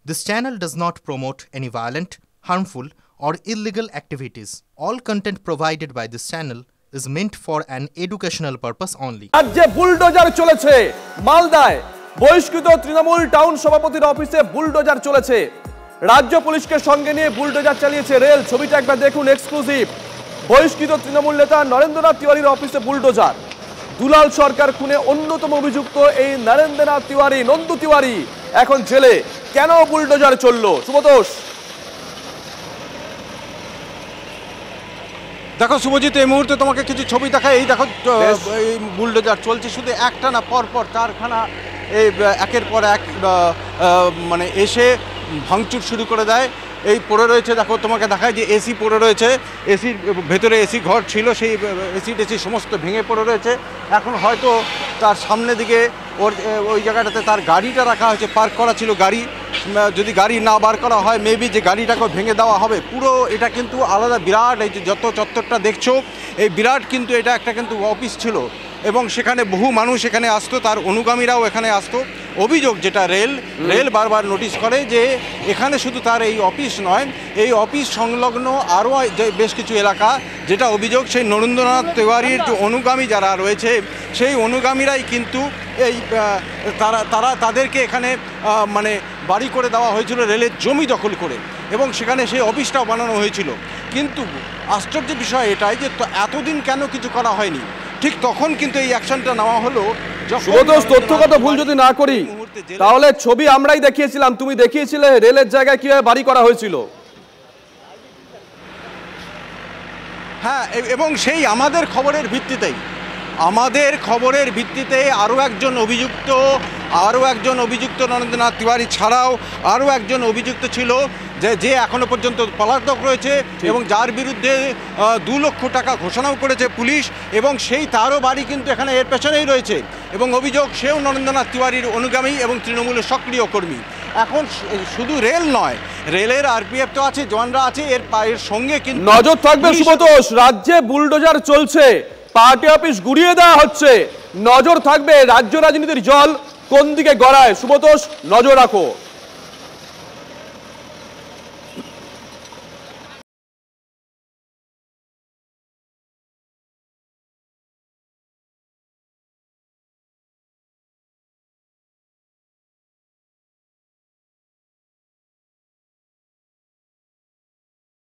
This channel does not promote any violent, harmful, or illegal activities. All content provided by this channel is meant for an educational purpose only. রাজ্যে bulldozer চলেছে মালদায় বহিষ্কৃত Trinamool town সভাপতির অফিসে bulldozer চলেছে রাজ্য পুলিশকে সঙ্গে নিয়ে বুলডোজার চালিয়েছে রেল ছবিটা একবার দেখুন এক্সক্লুসিভ বহিষ্কৃত তৃণমূল নেতা নরেন্দ্রনাথ তিওয়ারির অফিসে বুলডোজার দুলাল সরকার খুনে অন্যতম অভিযুক্ত এই নরেন্দ্রনাথ তিওয়ারি নন্দু তিওয়ারি এখন জেলে কেন বুলডোজার চলল শুভতোষ দেখো শুভজিৎ এই মুহূর্তে তোমাকে কিছু ছবি দেখায় এই দেখো এই বুলডোজার চলছে শুধু একটা না পরপর চারখানা এই একের পর এক মানে এসে ভাঙচুর শুরু করে দেয় এই পড়ে রয়েছে দেখো তোমাকে দেখায় যে এসি পড়ে রয়েছে এসির ভেতরে এসি ঘর ছিল সেই এসি সমস্ত ভেঙে পড়ে রয়েছে এখন হয়তো তার সামনের দিকে ওই জায়গাটাতে তার গাড়িটা রাখা হয়েছে পার্ক করা ছিল গাড়ি যদি গাড়ি না বার করা হয় মেবি যে গাড়িটাকে ভেঙে দেওয়া হবে পুরো এটা কিন্তু আলাদা বিরাট এই যে যত চত্বরটা দেখছো এই বিরাট কিন্তু এটা একটা কিন্তু অফিস ছিল এবং সেখানে বহু মানুষ এখানে আসতো তার অনুগামীরাও এখানে আসতো অভিযোগ যেটা রেল বারবার নোটিশ করে যে এখানে শুধু তার এই অফিস নয় এই অফিস সংলগ্ন আরও বেশ কিছু এলাকা যেটা অভিযোগ সেই নরেন্দ্রনাথ তিওয়ারির যে অনুগামী যারা রয়েছে সেই অনুগামীরাই কিন্তু এই তাদেরকে এখানে মানে বাড়ি করে দেওয়া হয়েছিল রেলের জমি দখল করে এবং সেখানে সেই অফিসটাও বানানো হয়েছিল কিন্তু আশ্চর্যের বিষয় এটাই যে এতদিন কেন কিছু করা হয়নি ঠিক তখন কিন্তু এই অ্যাকশনটা নেওয়া হলো শুভতোষ তথ্যগত ভুল যদি না করি তাহলে ছবি আমরাই দেখিয়েছিলাম তুমি দেখিয়েছিলে রেলের জায়গায় কিভাবে বাড়ি করা হয়েছিল হ্যাঁ এবং সেই আমাদের খবরের ভিত্তিতে আরও একজন অভিযুক্ত নরেন্দ্রনাথ তিওয়ারি ছাড়াও আরও একজন অভিযুক্ত ছিল যে এখনো পর্যন্ত পলাতক রয়েছে এবং যার বিরুদ্ধে 2 লক্ষ টাকা ঘোষণাও করেছে পুলিশ এবং তারও বাড়ি কিন্তু এখানে এর পেছনেই রয়েছে এবং অভিযোগ সেও নরেন্দ্রনাথ তিওয়ারির অনুগামী এবং তৃণমূলের সক্রিয় কর্মী এখন শুধু রেল নয় রেলের আরপিএফ তো আছে জওয়ানরা আছে এর সঙ্গে কিন্তু নজর থাকবে শুভতোষ রাজ্যে বুলডোজার চলছে পার্টি অফিস গুড়িয়ে দেওয়া হচ্ছে নজর থাকবে রাজ্য রাজনীতির জল কোন দিকে গড়ায় শুভতোষ নজর রাখো।